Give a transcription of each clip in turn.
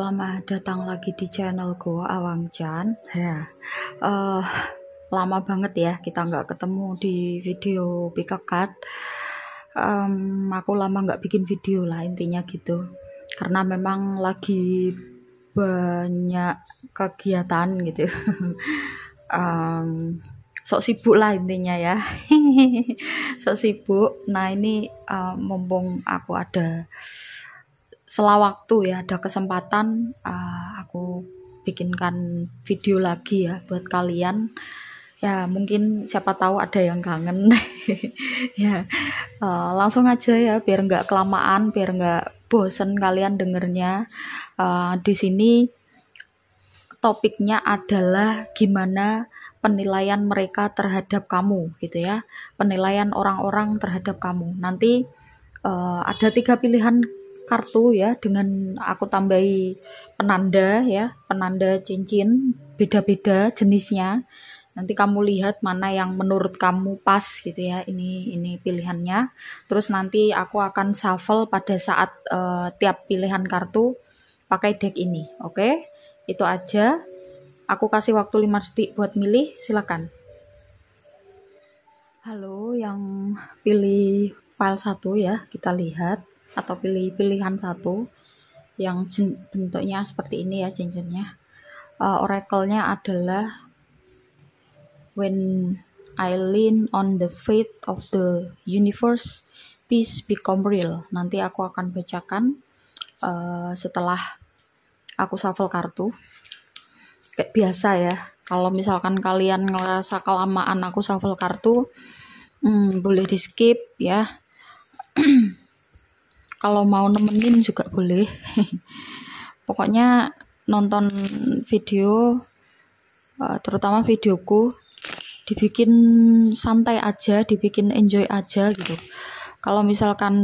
selamat datang lagi di channelku Awang Chan. Ya, lama banget ya kita nggak ketemu di video pick a card. Aku lama nggak bikin video lah, intinya gitu. Karena memang lagi banyak kegiatan gitu. Sok sibuk lah intinya ya. Sok sibuk. Nah ini mumpung aku ada waktu ya, ada kesempatan, aku bikinkan video lagi ya buat kalian ya. Mungkin siapa tahu ada yang kangen. Ya, langsung aja ya biar nggak kelamaan, biar nggak bosen kalian dengernya. Di sini topiknya adalah gimana penilaian mereka terhadap kamu gitu ya, penilaian orang-orang terhadap kamu. Nanti ada 3 pilihan kartu ya, dengan aku tambahi penanda ya, penanda cincin beda-beda jenisnya. Nanti kamu lihat mana yang menurut kamu pas gitu ya, ini pilihannya. Terus nanti aku akan shuffle pada saat tiap pilihan kartu pakai deck ini. Oke, itu aja. Aku kasih waktu 5 detik buat milih, silakan. Halo, yang pilih file 1 ya, kita lihat, atau pilih pilihan 1 yang bentuknya seperti ini ya cincinnya. Oracle-nya adalah when I lean on the faith of the universe, peace become real. Nanti aku akan bacakan setelah aku shuffle kartu. Kayak biasa ya, kalau misalkan kalian ngerasa kelamaan aku shuffle kartu, boleh di skip ya. Kalau mau nemenin juga boleh. Pokoknya nonton video, terutama videoku, dibikin santai aja, dibikin enjoy aja gitu. Kalau misalkan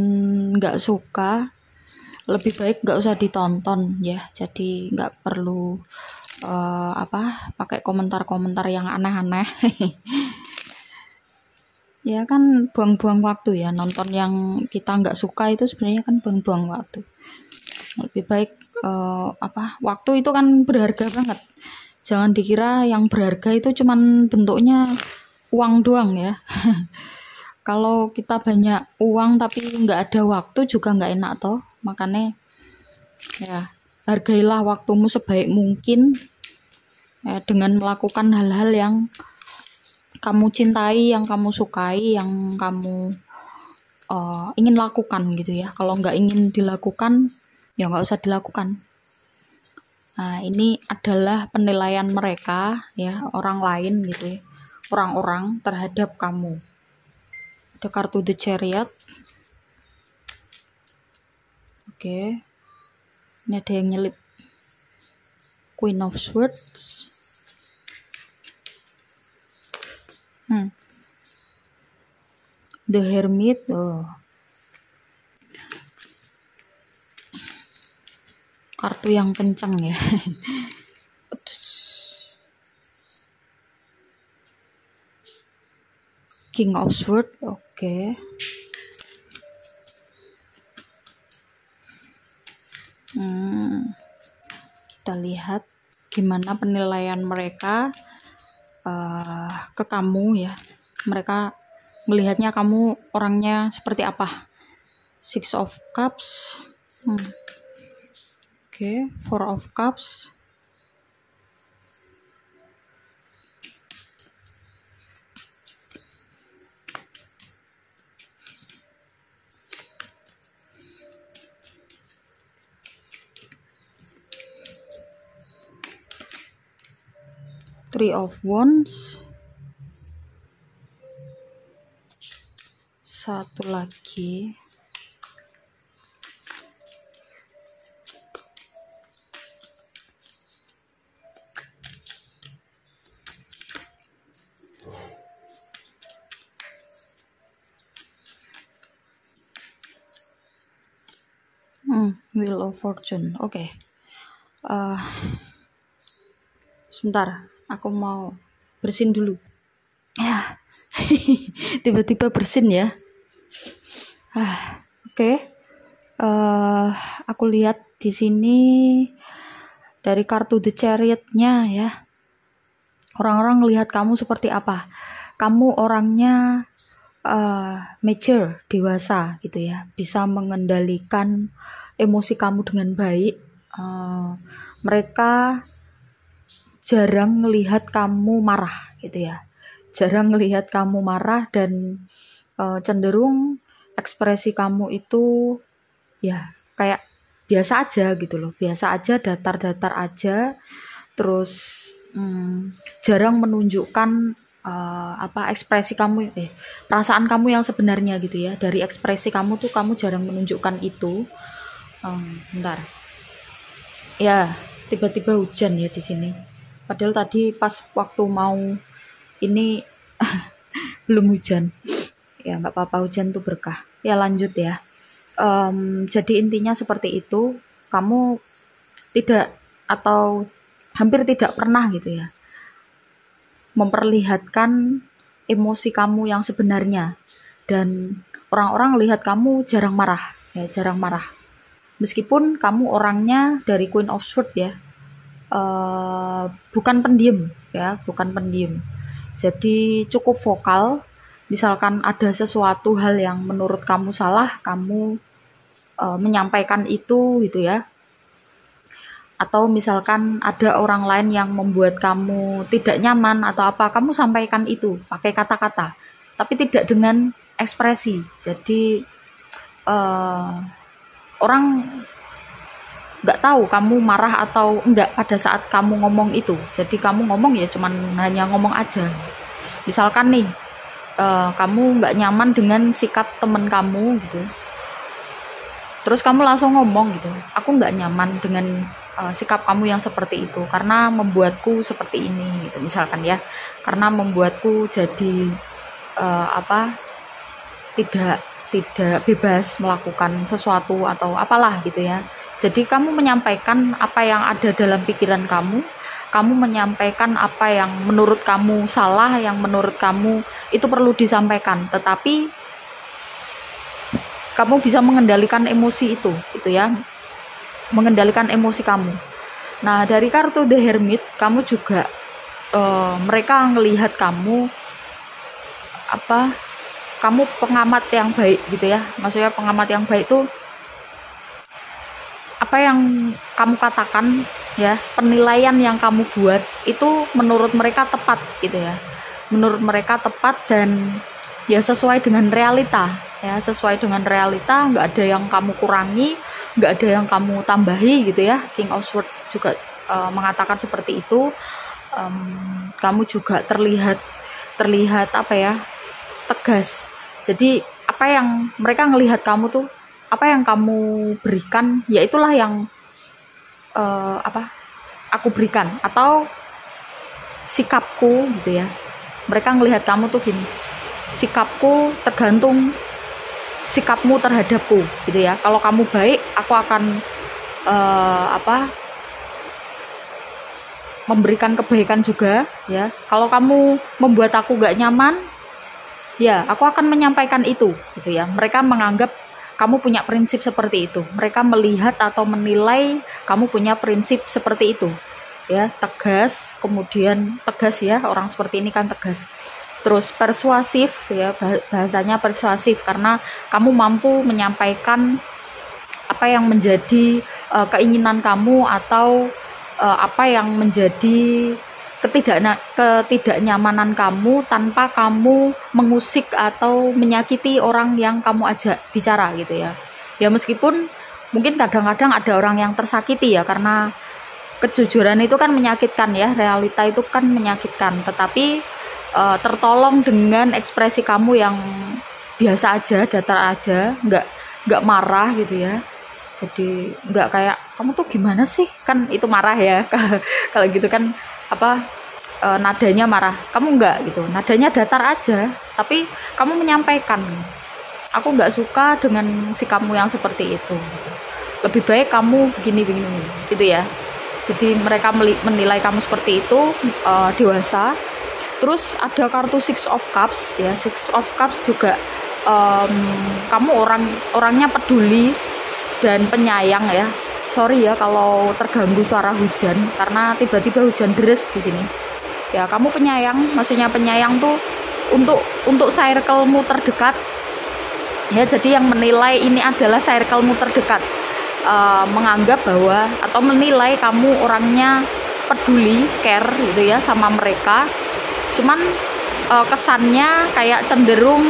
nggak suka, lebih baik nggak usah ditonton ya. Jadi nggak perlu pakai komentar-komentar yang aneh-aneh. Ya kan buang-buang waktu ya, nonton yang kita nggak suka itu sebenarnya kan buang-buang waktu. Lebih baik waktu itu kan berharga banget. Jangan dikira yang berharga itu cuman bentuknya uang doang ya. Kalau kita banyak uang tapi nggak ada waktu juga nggak enak toh. Makanya ya hargailah waktumu sebaik mungkin ya, dengan melakukan hal-hal yang kamu cintai, yang kamu sukai, yang kamu ingin lakukan gitu ya. Kalau nggak ingin dilakukan, ya nggak usah dilakukan. Nah, ini adalah penilaian mereka ya, orang lain gitu ya, orang-orang terhadap kamu. Ada kartu The Chariot. Oke. Ini ada yang nyelip Queen of Swords. The Hermit. Kartu yang kencang ya. King of Swords. Oke. Kita lihat gimana penilaian mereka ke kamu ya. Mereka melihatnya kamu orangnya seperti apa. Six of Cups. Oke, Four of Cups. Three of Wands. Satu lagi. Wheel of Fortune. Oke. Sebentar, aku mau bersin dulu. Ya. Tiba-tiba bersin ya. Oke. Aku lihat di sini Dari kartu The Chariot-nya ya, orang-orang melihat kamu seperti apa? Kamu orangnya mature, dewasa gitu ya, bisa mengendalikan emosi kamu dengan baik. Mereka jarang melihat kamu marah gitu ya, jarang melihat kamu marah, dan cenderung ekspresi kamu itu ya kayak biasa aja gitu loh, biasa aja, datar-datar aja. Terus jarang menunjukkan ekspresi kamu, perasaan kamu yang sebenarnya gitu ya. Dari ekspresi kamu tuh kamu jarang menunjukkan itu. Bentar ya, tiba-tiba hujan ya di sini, padahal tadi pas waktu mau ini belum hujan. Ya nggak apa-apa, hujan tuh berkah ya. Lanjut ya. Jadi intinya seperti itu, kamu tidak atau hampir tidak pernah gitu ya memperlihatkan emosi kamu yang sebenarnya, dan orang-orang lihat kamu jarang marah ya, jarang marah. Meskipun kamu orangnya dari Queen of Swords ya, bukan pendiam ya, bukan pendiam. Jadi cukup vokal. Misalkan ada sesuatu hal yang menurut kamu salah, kamu menyampaikan itu gitu ya. Atau misalkan ada orang lain yang membuat kamu tidak nyaman atau apa, kamu sampaikan itu pakai kata-kata, tapi tidak dengan ekspresi. Jadi orang nggak tahu kamu marah atau enggak pada saat kamu ngomong itu. Jadi kamu ngomong ya cuman hanya ngomong aja. Misalkan nih, kamu nggak nyaman dengan sikap temen kamu gitu, terus kamu langsung ngomong gitu, aku nggak nyaman dengan sikap kamu yang seperti itu karena membuatku seperti ini gitu, misalkan ya, karena membuatku jadi tidak bebas melakukan sesuatu atau apalah gitu ya. Jadi kamu menyampaikan apa yang ada dalam pikiran kamu menyampaikan apa yang menurut kamu salah, yang menurut kamu itu perlu disampaikan, tetapi kamu bisa mengendalikan emosi itu gitu ya, mengendalikan emosi kamu. Nah, dari kartu The Hermit, kamu juga mereka ngelihat kamu kamu pengamat yang baik gitu ya. Maksudnya pengamat yang baik itu apa yang kamu katakan ya, penilaian yang kamu buat itu menurut mereka tepat gitu ya. Menurut mereka tepat dan ya sesuai dengan realita ya, sesuai dengan realita, nggak ada yang kamu kurangi, nggak ada yang kamu tambahi gitu ya. King of Swords juga mengatakan seperti itu. Kamu juga terlihat tegas. Jadi apa yang mereka ngelihat kamu tuh, apa yang kamu berikan, ya itulah yang aku berikan, atau sikapku gitu ya. Mereka ngelihat kamu tuh gini, sikapku tergantung sikapmu terhadapku gitu ya. Kalau kamu baik, aku akan memberikan kebaikan juga ya. Kalau kamu membuat aku gak nyaman, ya aku akan menyampaikan itu gitu ya. Mereka menganggap kamu punya prinsip seperti itu. Mereka melihat atau menilai kamu punya prinsip seperti itu ya, tegas, kemudian tegas ya, orang seperti ini kan tegas. Terus persuasif ya, bahasanya persuasif karena kamu mampu menyampaikan apa yang menjadi keinginan kamu atau apa yang menjadi ketidaknyamanan kamu tanpa kamu mengusik atau menyakiti orang yang kamu ajak bicara gitu ya. Ya meskipun mungkin kadang-kadang ada orang yang tersakiti ya, karena kejujuran itu kan menyakitkan ya, realita itu kan menyakitkan, tetapi tertolong dengan ekspresi kamu yang biasa aja, datar aja, nggak marah gitu ya. Jadi nggak kayak kamu tuh gimana sih, kan itu marah ya. Kalau gitu kan nadanya marah, kamu enggak gitu, nadanya datar aja, tapi kamu menyampaikan, aku nggak suka dengan sikapmu yang seperti itu, lebih baik kamu begini gitu ya. Jadi mereka menilai kamu seperti itu, dewasa. Terus ada kartu Six of Cups ya. Six of Cups juga kamu orangnya peduli dan penyayang ya. sorry ya kalau terganggu suara hujan karena tiba-tiba hujan deras di sini. Ya, kamu penyayang, maksudnya penyayang tuh untuk circle-mu terdekat. Ya, jadi yang menilai ini adalah circle-mu terdekat. Menganggap bahwa atau menilai kamu orangnya peduli, care gitu ya sama mereka. Cuman kesannya kayak cenderung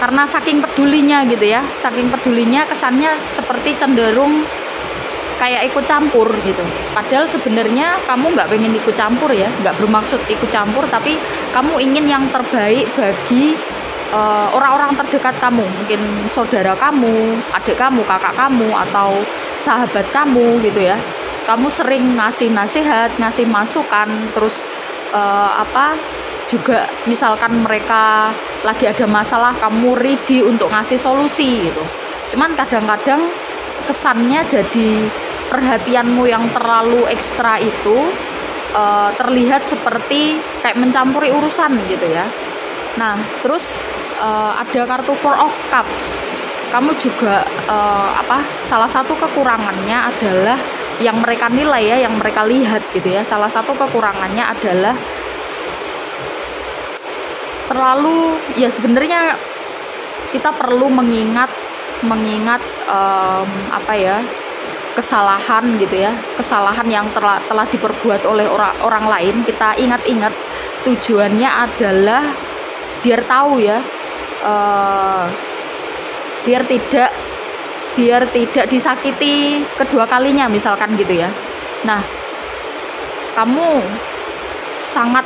karena saking pedulinya gitu ya, saking pedulinya kesannya seperti cenderung kayak ikut campur gitu. Padahal sebenarnya kamu nggak pengen ikut campur ya, nggak bermaksud ikut campur, tapi kamu ingin yang terbaik bagi orang-orang terdekat kamu, mungkin saudara kamu, adik kamu, kakak kamu, atau sahabat kamu gitu ya. Kamu sering ngasih nasihat, ngasih masukan, terus juga misalkan mereka lagi ada masalah, kamu ready untuk ngasih solusi gitu. Cuman kadang-kadang kesannya jadi perhatianmu yang terlalu ekstra itu terlihat seperti kayak mencampuri urusan gitu ya. Nah, terus ada kartu Four of Cups. Kamu juga salah satu kekurangannya adalah yang mereka nilai ya, yang mereka lihat gitu ya. Salah satu kekurangannya adalah terlalu, ya sebenarnya kita perlu mengingat kesalahan gitu ya, kesalahan yang telah diperbuat oleh orang lain. Kita ingat-ingat tujuannya adalah biar tahu ya, biar tidak disakiti kedua kalinya misalkan gitu ya. Nah, kamu sangat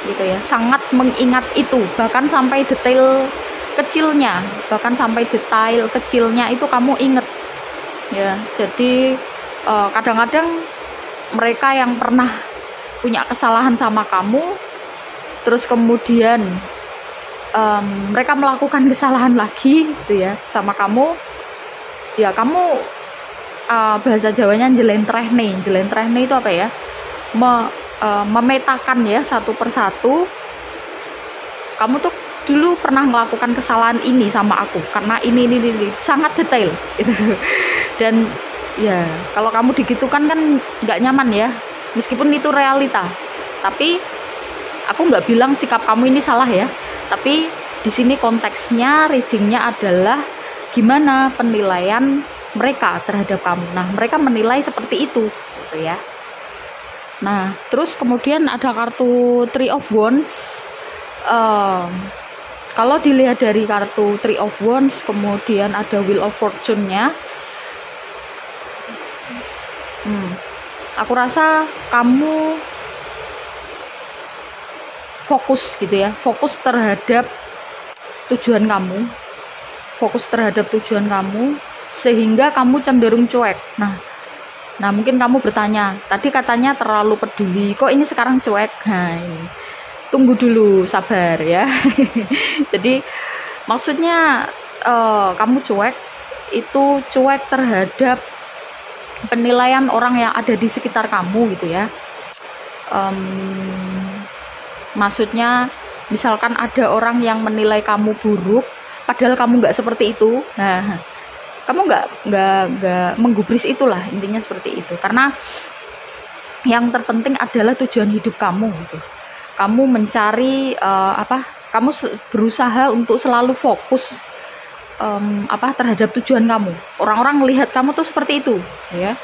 gitu ya, sangat mengingat itu, bahkan sampai detail kecilnya itu kamu inget ya. Jadi kadang-kadang mereka yang pernah punya kesalahan sama kamu, terus kemudian mereka melakukan kesalahan lagi gitu ya sama kamu, ya kamu bahasa Jawanya jelentrehne itu apa ya, memetakan ya satu persatu, kamu tuh dulu pernah melakukan kesalahan ini sama aku karena ini sangat detail gitu. Dan ya kalau kamu digitukan kan nggak nyaman ya, meskipun itu realita. Tapi aku nggak bilang sikap kamu ini salah ya, tapi di sini konteksnya, readingnya adalah gimana penilaian mereka terhadap kamu. Nah, mereka menilai seperti itu gitu ya. Nah, terus kemudian ada kartu Three of Wands. Kalau dilihat dari kartu Three of Wands, kemudian ada Wheel of Fortune-nya, aku rasa kamu fokus gitu ya, fokus terhadap tujuan kamu, sehingga kamu cenderung cuek. Nah, mungkin kamu bertanya, tadi katanya terlalu peduli, kok ini sekarang cuek? Nah, ini. Tunggu dulu, sabar ya. Jadi maksudnya kamu cuek terhadap penilaian orang yang ada di sekitar kamu gitu ya. Maksudnya misalkan ada orang yang menilai kamu buruk, padahal kamu nggak seperti itu. Nah, kamu nggak menggubris itulah, intinya seperti itu. Karena yang terpenting adalah tujuan hidup kamu gitu. Kamu mencari kamu berusaha untuk selalu fokus terhadap tujuan kamu. Orang-orang melihat kamu tuh seperti itu ya.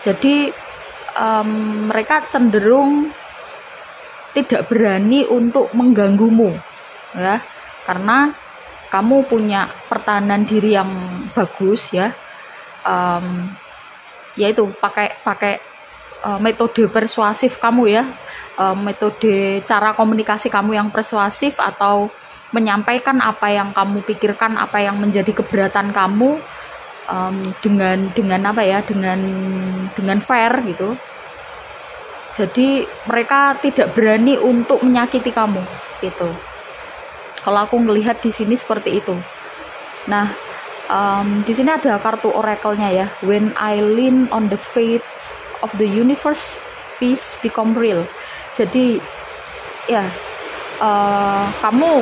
Jadi mereka cenderung tidak berani untuk mengganggumu ya, karena kamu punya pertahanan diri yang bagus ya. Yaitu pakai metode persuasif kamu ya, metode cara komunikasi kamu yang persuasif, atau menyampaikan apa yang kamu pikirkan, apa yang menjadi keberatan kamu dengan fair gitu. Jadi mereka tidak berani untuk menyakiti kamu gitu. Kalau aku melihat di sini seperti itu. Nah, di sini ada kartu oracle-nya ya. When I lean on the faith of the universe, peace become real. Jadi ya kamu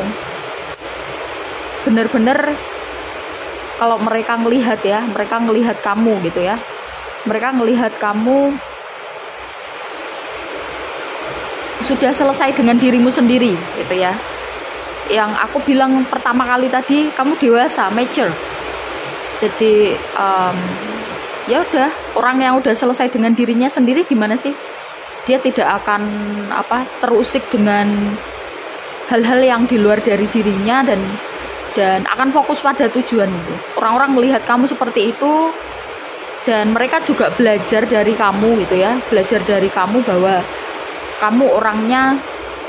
benar-benar, kalau mereka ngelihat kamu gitu ya, Mereka ngelihat kamu sudah selesai dengan dirimu sendiri gitu ya. Yang aku bilang pertama kali tadi, kamu dewasa, mature. Jadi ya udah, orang yang udah selesai dengan dirinya sendiri gimana sih? Dia tidak akan terusik dengan hal-hal yang di luar dari dirinya, dan akan fokus pada tujuan itu. Orang-orang melihat kamu seperti itu, dan mereka juga belajar dari kamu gitu ya, belajar dari kamu bahwa kamu orangnya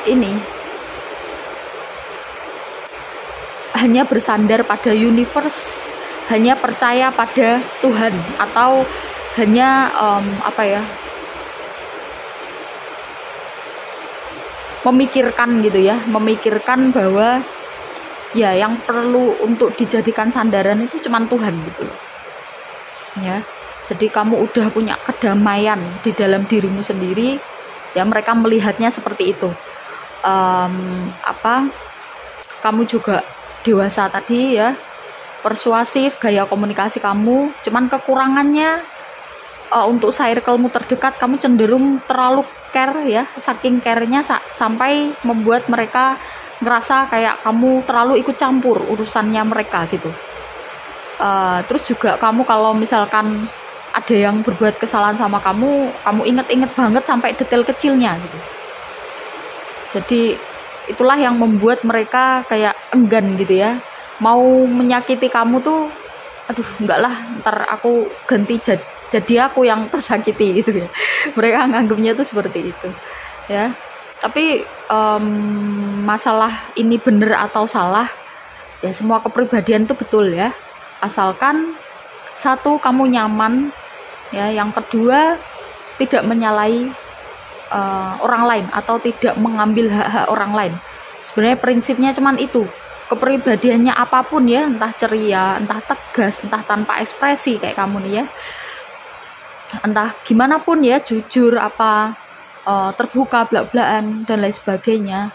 ini hanya bersandar pada universe, hanya percaya pada Tuhan, atau hanya memikirkan gitu ya, memikirkan bahwa ya yang perlu untuk dijadikan sandaran itu cuma Tuhan gitu loh ya. Jadi kamu udah punya kedamaian di dalam dirimu sendiri ya, mereka melihatnya seperti itu. Kamu juga dewasa tadi ya, persuasif, gaya komunikasi kamu, cuman kekurangannya untuk circle-mu terdekat kamu cenderung terlalu care ya, saking care-nya sampai membuat mereka ngerasa kayak kamu terlalu ikut campur urusannya mereka gitu. Terus juga kamu kalau misalkan ada yang berbuat kesalahan sama kamu inget-inget banget sampai detail kecilnya gitu. Jadi itulah yang membuat mereka kayak enggan gitu ya, mau menyakiti kamu tuh, aduh enggak lah, ntar aku ganti jadi aku yang tersakiti gitu ya. Mereka nganggapnya tuh seperti itu ya. Tapi masalah ini benar atau salah ya, semua kepribadian itu betul ya, asalkan satu, kamu nyaman ya, yang kedua tidak menyalahi orang lain atau tidak mengambil hak-hak orang lain. Sebenarnya prinsipnya cuman itu. Kepribadiannya apapun ya, entah ceria, entah tegas, entah tanpa ekspresi kayak kamu nih ya, entah gimana pun ya, jujur terbuka, belak-belakan dan lain sebagainya,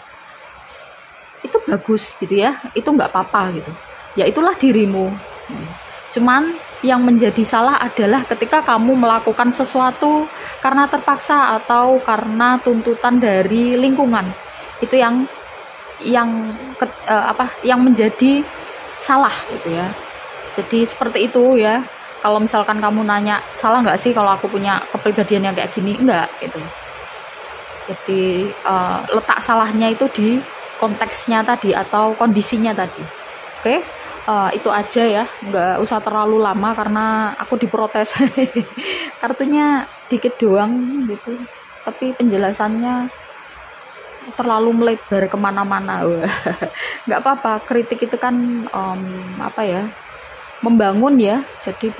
itu bagus gitu ya, itu nggak apa-apa gitu ya, itulah dirimu. Cuman yang menjadi salah adalah ketika kamu melakukan sesuatu karena terpaksa atau karena tuntutan dari lingkungan. Itu yang menjadi salah gitu ya. Jadi seperti itu ya. Kalau misalkan kamu nanya, salah nggak sih kalau aku punya kepribadian yang kayak gini? Enggak gitu. Jadi letak salahnya itu di konteksnya tadi atau kondisinya tadi. Oke? Itu aja ya, nggak usah terlalu lama karena aku diprotes. Kartunya dikit doang gitu, tapi penjelasannya terlalu melebar kemana-mana. Nggak apa-apa, kritik itu kan membangun ya, jadi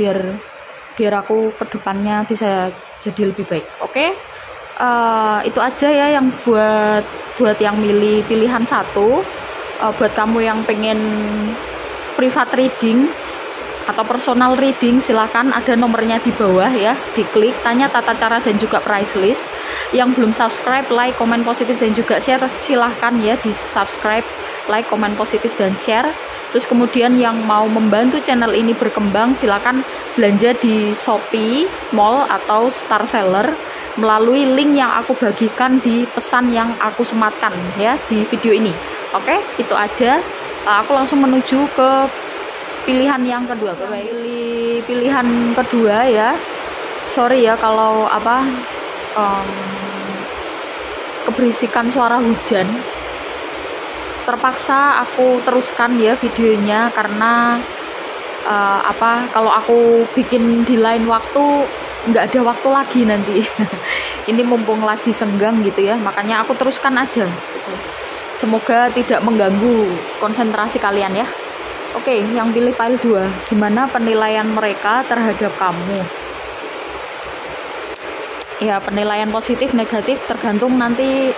biar aku kedepannya bisa jadi lebih baik. Oke? Itu aja ya yang buat yang milih pilihan satu. Buat kamu yang pengen private reading atau personal reading, silakan, ada nomornya di bawah ya, diklik, tanya tata cara dan juga price list. Yang belum subscribe, like, komen positif dan juga share, silahkan ya di subscribe, like, komen positif dan share. Terus kemudian yang mau membantu channel ini berkembang, silakan belanja di Shopee Mall atau Star Seller melalui link yang aku bagikan di pesan yang aku sematkan ya di video ini. Oke, itu aja. Aku langsung menuju ke pilihan yang kedua. Pilihan kedua ya. Sorry ya kalau keberisikan suara hujan. Terpaksa aku teruskan ya videonya karena kalau aku bikin di lain waktu nggak ada waktu lagi nanti. Ini mumpung lagi senggang gitu ya, makanya aku teruskan aja gitu. Semoga tidak mengganggu konsentrasi kalian ya. Oke, yang pilih file 2, gimana penilaian mereka terhadap kamu? Ya, penilaian positif, negatif tergantung nanti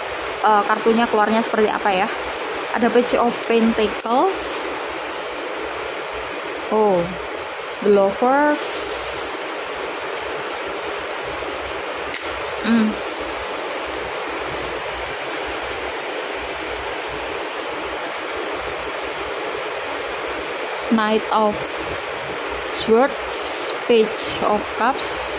kartunya keluarnya seperti apa ya. Ada Page of Pentacles. Oh, the Lovers. Knight of Swords, Page of Cups,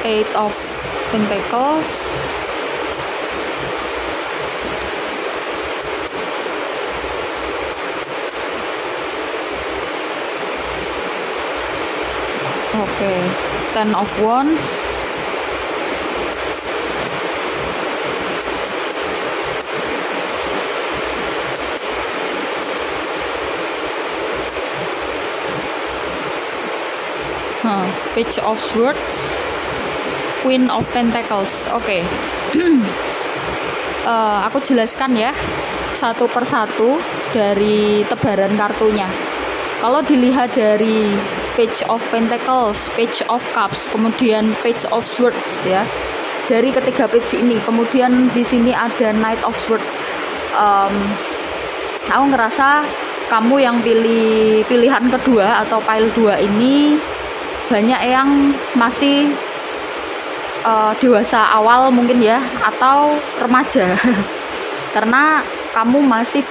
Eight of Pentacles. Oke, Ten of Wands. Page of Swords, Queen of Pentacles. Oke. Aku jelaskan ya satu persatu dari tebaran kartunya. Kalau dilihat dari Page of Pentacles, Page of Cups, kemudian Page of Swords ya. Dari ketiga page ini, kemudian di sini ada Knight of Swords. Aku ngerasa kamu yang pilihan kedua atau pile 2 ini banyak yang masih dewasa awal mungkin ya, atau remaja. Karena kamu masih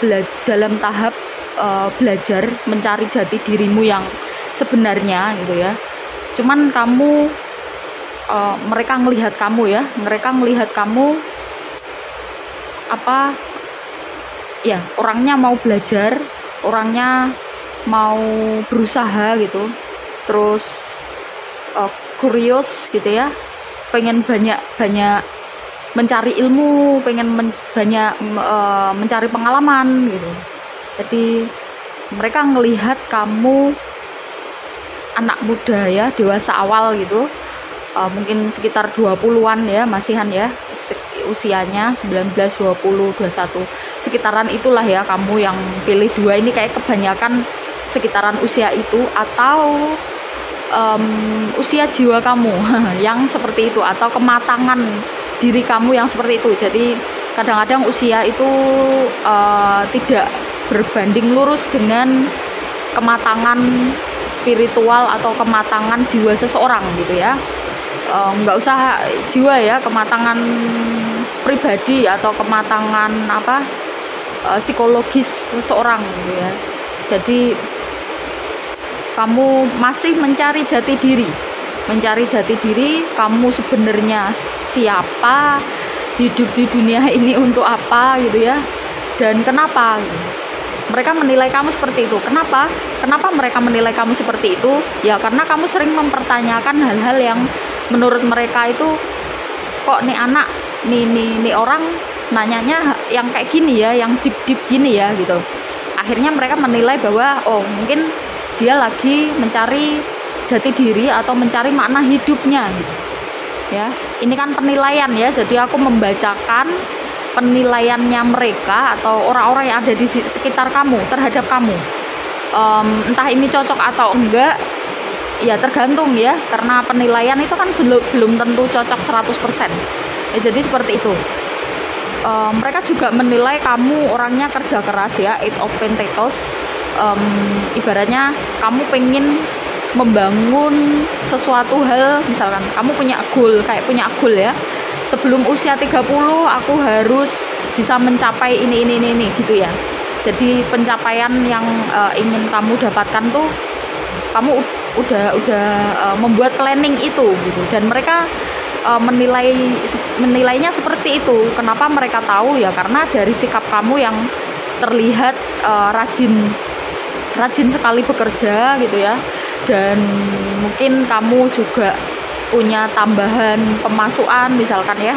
dalam tahap belajar mencari jati dirimu yang sebenarnya gitu ya. Cuman kamu mereka ngelihat kamu apa ya, orangnya mau belajar, orangnya mau berusaha gitu, terus curious gitu ya, pengen banyak mencari ilmu, pengen banyak mencari pengalaman gitu. Jadi mereka ngelihat kamu anak muda ya, dewasa awal gitu, mungkin sekitar 20-an ya, masihan ya usianya, 19, 20, 21, sekitaran itulah ya. Kamu yang pilih 2 ini kayak kebanyakan sekitaran usia itu, atau usia jiwa kamu yang seperti itu, atau kematangan diri kamu yang seperti itu. Jadi kadang-kadang usia itu tidak berbanding lurus dengan kematangan spiritual atau kematangan jiwa seseorang gitu ya. Nggak usah jiwa ya, kematangan pribadi atau kematangan psikologis seseorang gitu ya. Jadi kamu masih mencari jati diri, kamu sebenarnya siapa, hidup di dunia ini untuk apa gitu ya, dan kenapa gitu. Mereka menilai kamu seperti itu. Kenapa mereka menilai kamu seperti itu? Ya karena kamu sering mempertanyakan hal-hal yang menurut mereka itu, kok nih anak, nih orang nanyanya yang kayak gini ya, yang deep gini ya gitu. Akhirnya mereka menilai bahwa oh mungkin dia lagi mencari jati diri atau mencari makna hidupnya gitu. Ya, ini kan penilaian ya. Jadi aku membacakan penilaiannya mereka atau orang-orang yang ada di sekitar kamu terhadap kamu. Entah ini cocok atau enggak, ya tergantung ya. Karena penilaian itu kan belum tentu cocok 100%. Ya, jadi seperti itu. Mereka juga menilai kamu orangnya kerja keras ya, Eight of Pentacles. Ibaratnya kamu pengen membangun sesuatu hal, misalkan kamu punya goal ya, sebelum usia 30 aku harus bisa mencapai ini gitu ya. Jadi pencapaian yang ingin kamu dapatkan tuh kamu udah membuat planning itu gitu, dan mereka menilainya seperti itu. Kenapa mereka tahu ya, karena dari sikap kamu yang terlihat rajin sekali bekerja gitu ya, dan mungkin kamu juga punya tambahan pemasukan misalkan ya,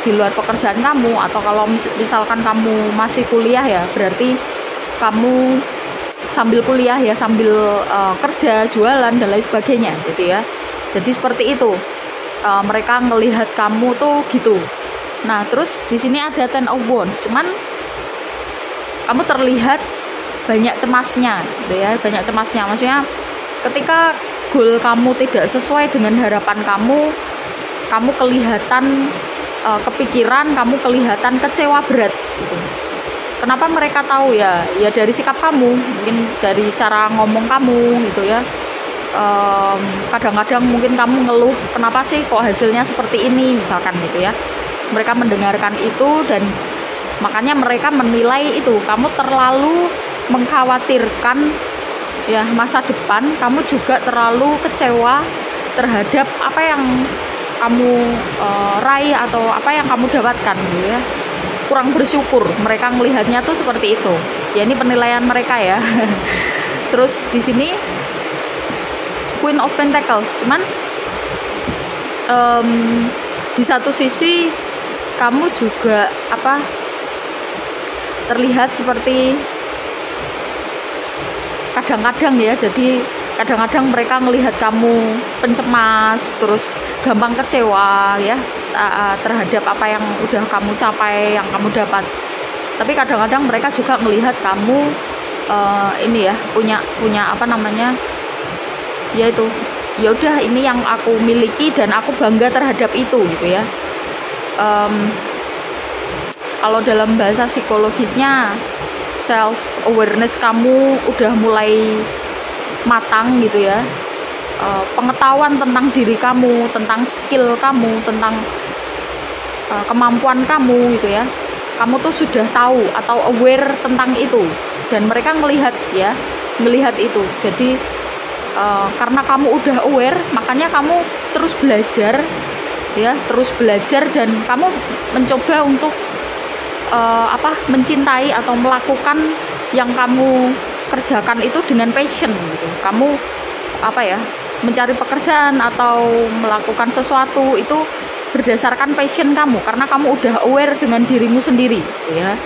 di luar pekerjaan kamu, atau kalau misalkan kamu masih kuliah ya berarti kamu sambil kuliah ya, sambil kerja, jualan dan lain sebagainya gitu ya. Jadi seperti itu, mereka ngelihat kamu tuh gitu. Nah terus di sini ada Ten of Wands, cuman kamu terlihat banyak cemasnya gitu ya, maksudnya ketika goal kamu tidak sesuai dengan harapan kamu kelihatan kepikiran, kamu kelihatan kecewa berat gitu. Kenapa mereka tahu ya dari sikap kamu, mungkin dari cara ngomong kamu gitu ya. Kadang-kadang mungkin kamu ngeluh, kenapa sih kok hasilnya seperti ini misalkan gitu ya. Mereka mendengarkan itu dan makanya mereka menilai itu kamu terlalu mengkhawatirkan ya masa depan, kamu juga terlalu kecewa terhadap apa yang kamu raih atau apa yang kamu dapatkan gitu ya. Kurang bersyukur, mereka melihatnya tuh seperti itu. Ya ini penilaian mereka ya. Terus di sini Queen of Pentacles, cuman di satu sisi kamu juga apa terlihat seperti kadang-kadang ya, jadi kadang-kadang mereka melihat kamu pencemas, terus gampang kecewa ya terhadap apa yang udah kamu capai, yang kamu dapat. Tapi kadang-kadang mereka juga melihat kamu ini ya punya apa namanya, yaitu ya udah ini yang aku miliki dan aku bangga terhadap itu gitu ya. Kalau dalam bahasa psikologisnya self awareness kamu udah mulai matang gitu ya. Pengetahuan tentang diri kamu, tentang skill kamu, tentang kemampuan kamu gitu ya. Kamu tuh sudah tahu atau aware tentang itu, dan mereka melihat itu. Jadi karena kamu udah aware, makanya kamu terus belajar ya, dan kamu mencoba untuk mencintai atau melakukan yang kamu kerjakan itu dengan passion gitu. Kamu mencari pekerjaan atau melakukan sesuatu itu berdasarkan passion kamu, karena kamu udah aware dengan dirimu sendiri gitu ya.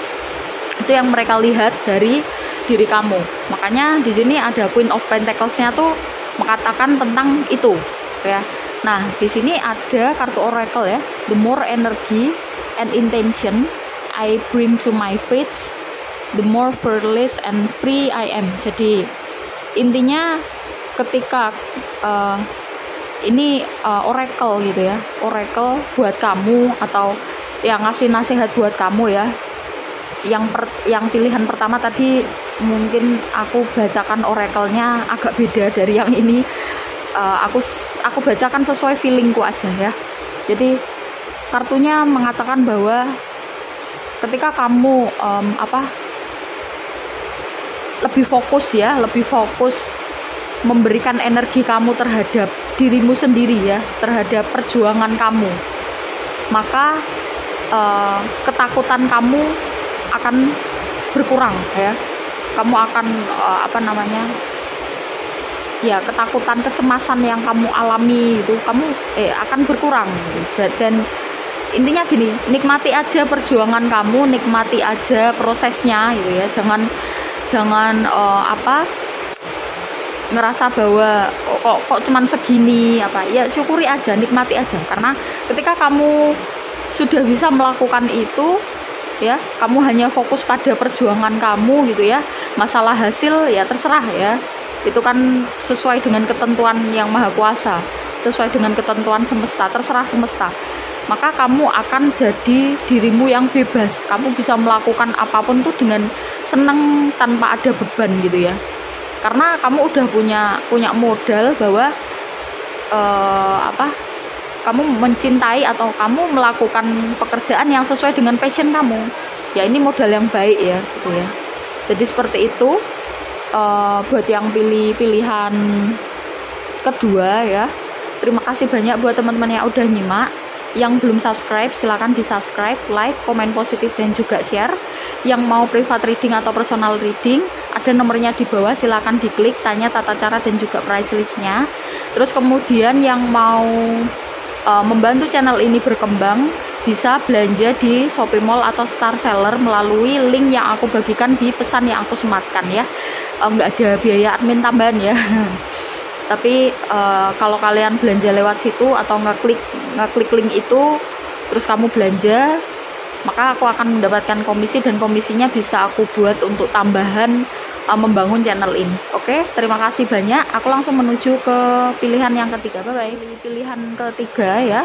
Itu yang mereka lihat dari diri kamu. Makanya di sini ada Queen of Pentacles-nya tuh mengatakan tentang itu ya. Nah, di sini ada kartu oracle ya. The more energy and intention I bring to my faith, the more fearless and free I am. Jadi intinya ketika ini oracle gitu ya, oracle buat kamu atau yang ngasih nasihat buat kamu ya. Yang pilihan pertama tadi mungkin aku bacakan oracle-nya agak beda dari yang ini. Aku bacakan sesuai feelingku aja ya. Jadi kartunya mengatakan bahwa ketika kamu lebih fokus memberikan energi kamu terhadap dirimu sendiri ya, terhadap perjuangan kamu, maka ketakutan kamu akan berkurang ya. Kamu akan ketakutan, kecemasan yang kamu alami itu kamu akan berkurang gitu. Dan intinya gini, nikmati aja perjuangan kamu, nikmati aja prosesnya gitu ya. Jangan ngerasa bahwa kok cuman segini ya, syukuri aja, nikmati aja. Karena ketika kamu sudah bisa melakukan itu ya, kamu hanya fokus pada perjuangan kamu gitu ya. Masalah hasil ya terserah ya. Itu kan sesuai dengan ketentuan yang maha kuasa, sesuai dengan ketentuan semesta, terserah semesta. Maka kamu akan jadi dirimu yang bebas. Kamu bisa melakukan apapun tuh dengan senang tanpa ada beban gitu ya. Karena kamu udah punya modal bahwa kamu mencintai atau kamu melakukan pekerjaan yang sesuai dengan passion kamu. Ya ini modal yang baik ya gitu ya. Jadi seperti itu buat yang pilih pilihan kedua ya. Terima kasih banyak buat teman-teman yang udah nyimak. Yang belum subscribe silahkan di subscribe, like, komen positif dan juga share. Yang mau private reading atau personal reading ada nomornya di bawah, silahkan diklik, tanya tata cara dan juga price listnya. Terus kemudian yang mau membantu channel ini berkembang bisa belanja di Shopee Mall atau Star Seller melalui link yang aku bagikan di pesan yang aku sematkan ya. Nggak ada biaya admin tambahan ya. Tapi kalau kalian belanja lewat situ atau ngeklik link itu terus kamu belanja, maka aku akan mendapatkan komisi, dan komisinya bisa aku buat untuk tambahan membangun channel ini. Oke, terima kasih banyak. Aku langsung menuju ke pilihan yang ketiga. Bye bye. Pilihan ketiga ya.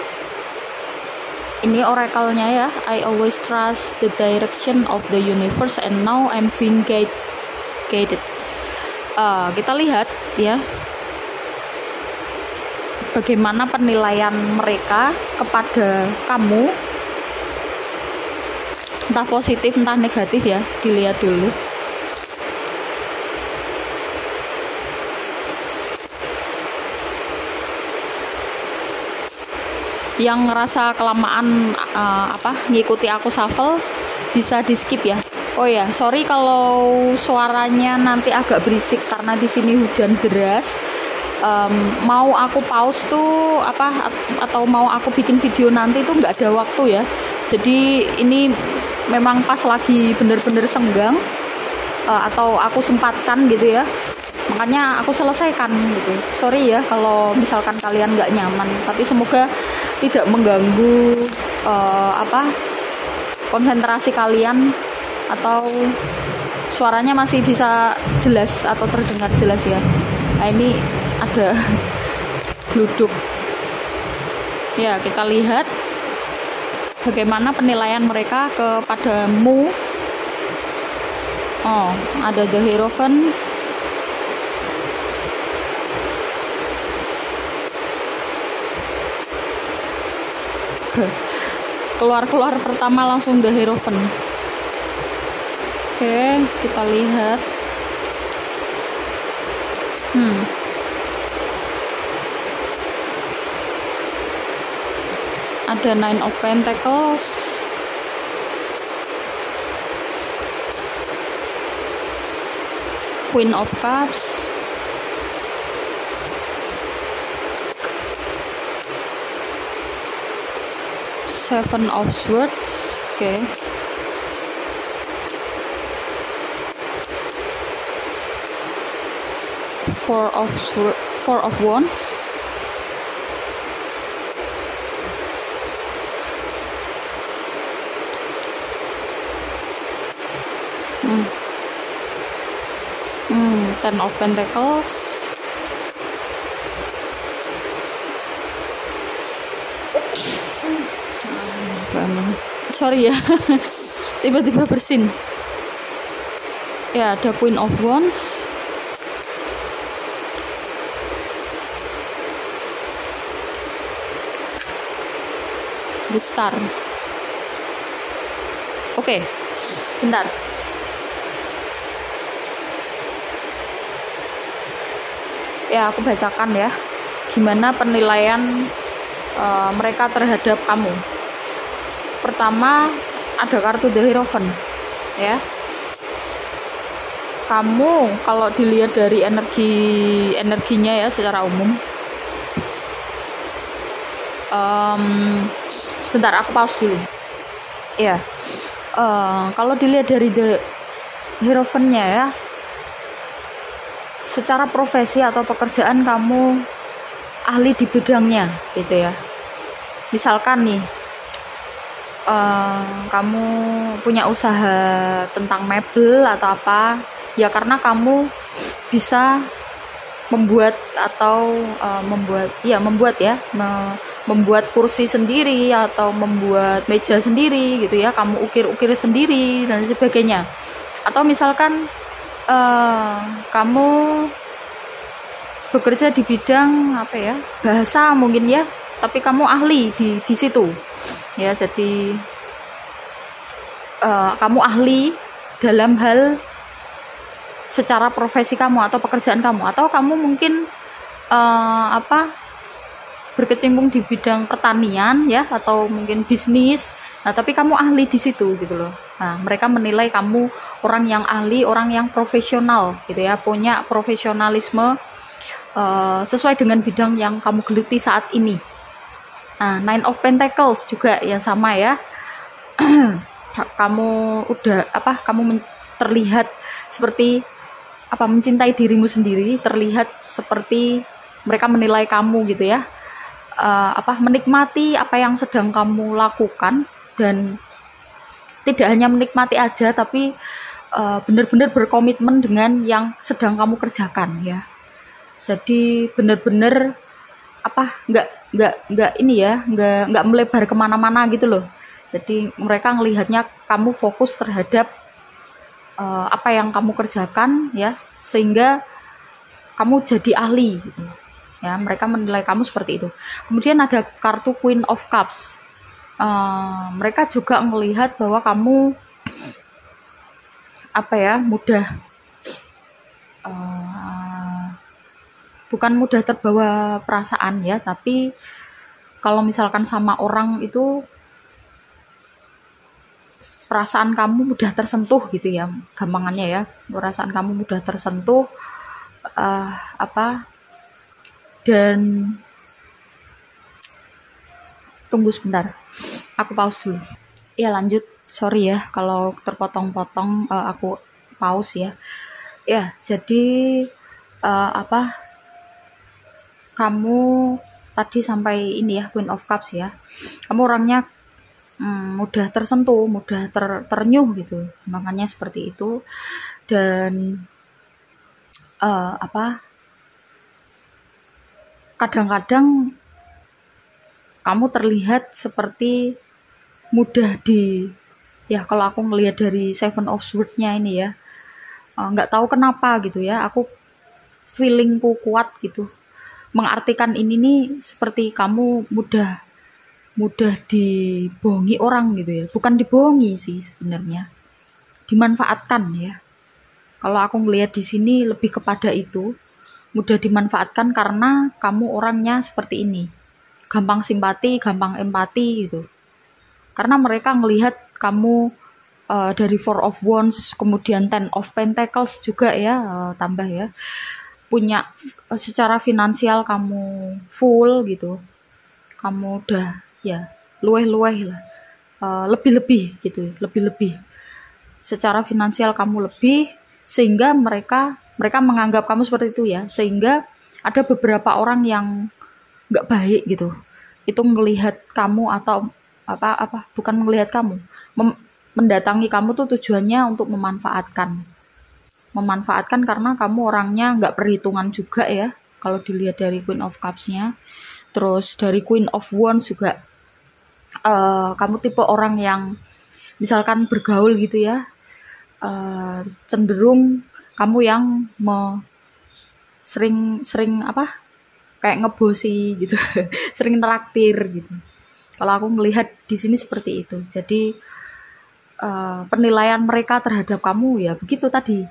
Ini oracle-nya ya. I always trust the direction of the universe and now I'm being guided. Kita lihat ya, bagaimana penilaian mereka kepada kamu, entah positif entah negatif ya. Dilihat dulu. Yang ngerasa kelamaan ngikuti aku shuffle bisa di skip ya. Oh ya, sorry kalau suaranya nanti agak berisik karena di sini hujan deras. Mau aku pause tuh atau mau aku bikin video nanti tuh nggak ada waktu ya. Jadi ini memang pas lagi bener-bener senggang, atau aku sempatkan gitu ya, makanya aku selesaikan gitu. Sorry ya kalau misalkan kalian nggak nyaman, tapi semoga tidak mengganggu konsentrasi kalian, atau suaranya masih bisa jelas atau terdengar jelas ya. Nah ini ada gluduk ya, kita lihat bagaimana penilaian mereka kepadamu. Oh, ada The Hierophant, keluar pertama langsung The Hierophant. Oke, kita lihat. Ada Nine of Pentacles, Queen of Cups, Seven of Swords. Oke. Four of Wands. Ten of Pentacles. Sorry ya, tiba-tiba bersin. Ya, ada Queen of Wands. The Star. Oke, bentar. Ya, aku bacakan ya, gimana penilaian mereka terhadap kamu. Pertama, ada kartu The Hierophant ya. Kamu kalau dilihat dari energinya ya secara umum, sebentar aku pause dulu ya. Kalau dilihat dari The Hierophant-nya ya, secara profesi atau pekerjaan kamu ahli di bidangnya gitu ya. Misalkan nih, kamu punya usaha tentang mebel atau apa ya, karena kamu bisa membuat atau membuat kursi sendiri atau membuat meja sendiri gitu ya, kamu ukir-ukir sendiri dan sebagainya. Atau misalkan kamu bekerja di bidang bahasa mungkin ya, tapi kamu ahli di situ ya. Jadi kamu ahli dalam hal secara profesi kamu atau pekerjaan kamu, atau kamu mungkin berkecimpung di bidang pertanian ya, atau mungkin bisnis. Nah, tapi kamu ahli di situ gitu loh. Nah, mereka menilai kamu orang yang ahli, orang yang profesional gitu ya, punya profesionalisme sesuai dengan bidang yang kamu geluti saat ini. Nah, Nine of Pentacles juga ya, sama ya. Kamu terlihat seperti mencintai dirimu sendiri, terlihat seperti mereka menilai kamu gitu ya. Menikmati apa yang sedang kamu lakukan, dan tidak hanya menikmati aja, tapi benar-benar berkomitmen dengan yang sedang kamu kerjakan ya. Jadi benar-benar nggak melebar kemana-mana gitu loh. Jadi mereka ngelihatnya kamu fokus terhadap apa yang kamu kerjakan ya, sehingga kamu jadi ahli gitu. Ya, mereka menilai kamu seperti itu. Kemudian ada kartu Queen of Cups. Mereka juga melihat bahwa kamu bukan mudah terbawa perasaan ya, tapi kalau misalkan sama orang itu perasaan kamu mudah tersentuh gitu ya, gampangannya ya, perasaan kamu mudah tersentuh, apa, dan tunggu sebentar, aku pause dulu. Ya lanjut, sorry ya kalau terpotong-potong, aku pause ya. Ya, jadi apa, kamu tadi sampai ini ya, Queen of Cups ya. Kamu orangnya mudah tersentuh, mudah ternyuh gitu. Makanya seperti itu. Dan apa, kadang-kadang kamu terlihat seperti mudah ya kalau aku ngelihat dari Seven of Swords-nya ini ya, nggak tahu kenapa gitu ya, aku feelingku kuat gitu mengartikan ini nih seperti kamu mudah dibohongi orang gitu ya, bukan dibohongi sih sebenarnya, dimanfaatkan ya. Kalau aku ngelihat di sini lebih kepada itu, mudah dimanfaatkan karena kamu orangnya seperti ini, gampang simpati, gampang empati gitu. Karena mereka ngelihat kamu dari Four of Wands, kemudian Ten of Pentacles juga ya, tambah ya, punya secara finansial kamu full gitu, kamu udah ya luweh-luweh lah, lebih-lebih gitu, lebih-lebih secara finansial kamu lebih, sehingga mereka menganggap kamu seperti itu ya, sehingga ada beberapa orang yang nggak baik gitu itu melihat kamu, atau apa bukan melihat kamu, mendatangi kamu tuh tujuannya untuk memanfaatkan karena kamu orangnya nggak perhitungan juga ya, kalau dilihat dari Queen of Cups-nya. Terus dari Queen of Wands juga, kamu tipe orang yang misalkan bergaul gitu ya, cenderung kamu yang sering apa, kayak ngebosi gitu sering traktir gitu. Kalau aku melihat di sini seperti itu. Jadi penilaian mereka terhadap kamu ya begitu tadi,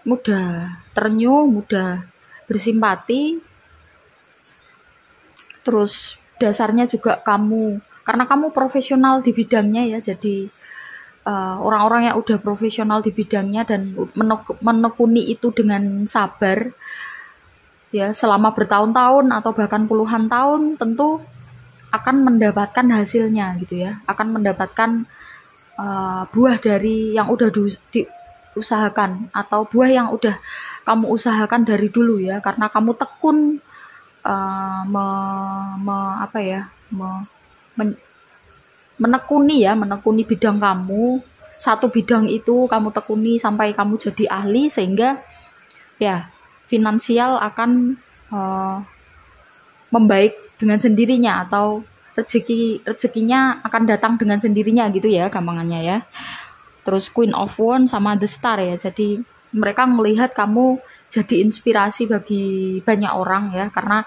mudah ternyuh, mudah bersimpati. Terus dasarnya juga kamu, karena kamu profesional di bidangnya ya, jadi orang-orang yang udah profesional di bidangnya dan menekuni itu dengan sabar ya selama bertahun-tahun atau bahkan puluhan tahun, tentu akan mendapatkan hasilnya gitu ya, akan mendapatkan buah dari yang udah diusahakan, atau buah yang udah kamu usahakan dari dulu ya, karena kamu tekun menekuni bidang kamu, satu bidang itu kamu tekuni sampai kamu jadi ahli, sehingga ya finansial akan membaik dengan sendirinya, atau rezekinya akan datang dengan sendirinya gitu ya gampangannya ya. Terus Queen of Wands sama The Star ya, jadi mereka melihat kamu jadi inspirasi bagi banyak orang ya, karena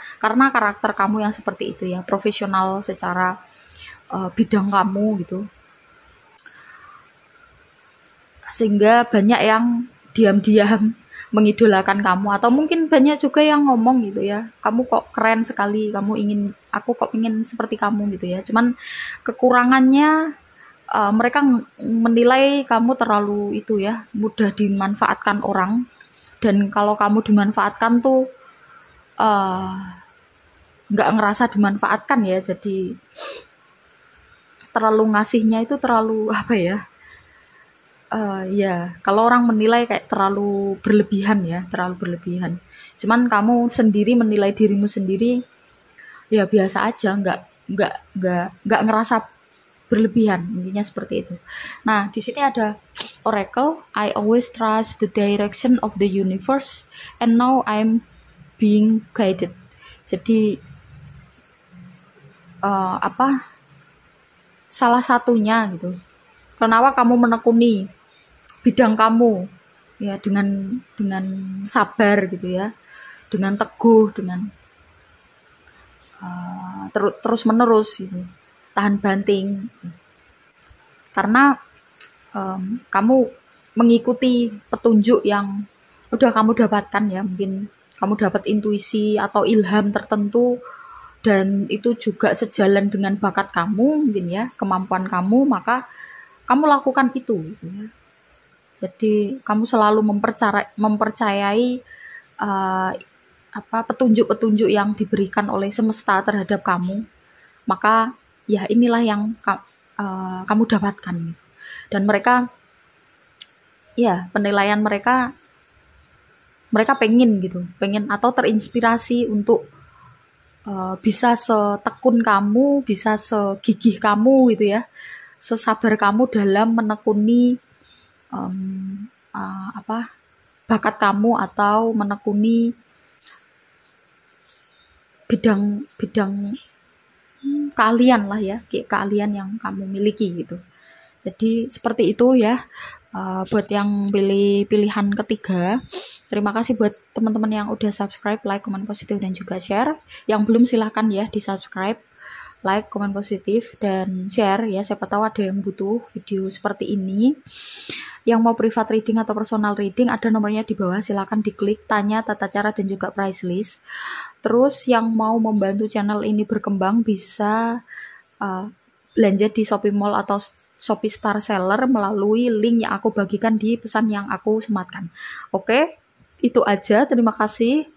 karakter kamu yang seperti itu ya, profesional secara bidang kamu gitu, sehingga banyak yang diam-diam mengidolakan kamu, atau mungkin banyak juga yang ngomong gitu ya, kamu kok keren sekali, aku kok ingin seperti kamu gitu ya. Cuman kekurangannya mereka menilai kamu terlalu itu ya, mudah dimanfaatkan orang. Dan kalau kamu dimanfaatkan tuh nggak ngerasa dimanfaatkan ya, jadi terlalu ngasihnya itu terlalu apa ya, ya kalau orang menilai kayak terlalu berlebihan ya, terlalu berlebihan. Cuman kamu sendiri menilai dirimu sendiri ya biasa aja, nggak ngerasa berlebihan, intinya seperti itu. Nah di sini ada Oracle, I always trust the direction of the universe and now I'm being guided. Jadi salah satunya gitu, kenapa kamu menekuni bidang kamu ya dengan sabar gitu ya, dengan teguh, dengan terus menerus gitu, tahan banting, karena kamu mengikuti petunjuk yang udah kamu dapatkan ya. Mungkin kamu dapat intuisi atau ilham tertentu dan itu juga sejalan dengan bakat kamu mungkin ya, kemampuan kamu, maka kamu lakukan itu gitu ya. Jadi kamu selalu mempercayai petunjuk-petunjuk yang diberikan oleh semesta terhadap kamu, maka ya inilah yang kamu dapatkan gitu. Dan mereka ya penilaian mereka pengen atau terinspirasi untuk bisa setekun kamu, bisa segigih kamu gitu ya, sesabar kamu dalam menekuni bakat kamu atau menekuni bidang keahlian lah ya, keahlian yang kamu miliki gitu. Jadi seperti itu ya. Buat yang pilih pilihan ketiga, terima kasih buat teman-teman yang udah subscribe, like, komen positif, dan juga share. Yang belum silahkan ya di subscribe, like, komen positif, dan share ya. Siapa tahu ada yang butuh video seperti ini. Yang mau private reading atau personal reading, ada nomornya di bawah, silahkan diklik, tanya tata cara dan juga price list. Terus yang mau membantu channel ini berkembang bisa belanja di Shopee Mall atau Shopee Star Seller melalui link yang aku bagikan di pesan yang aku sematkan. Oke, itu aja. Terima kasih.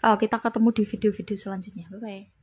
Kita ketemu di video-video selanjutnya. Bye-bye.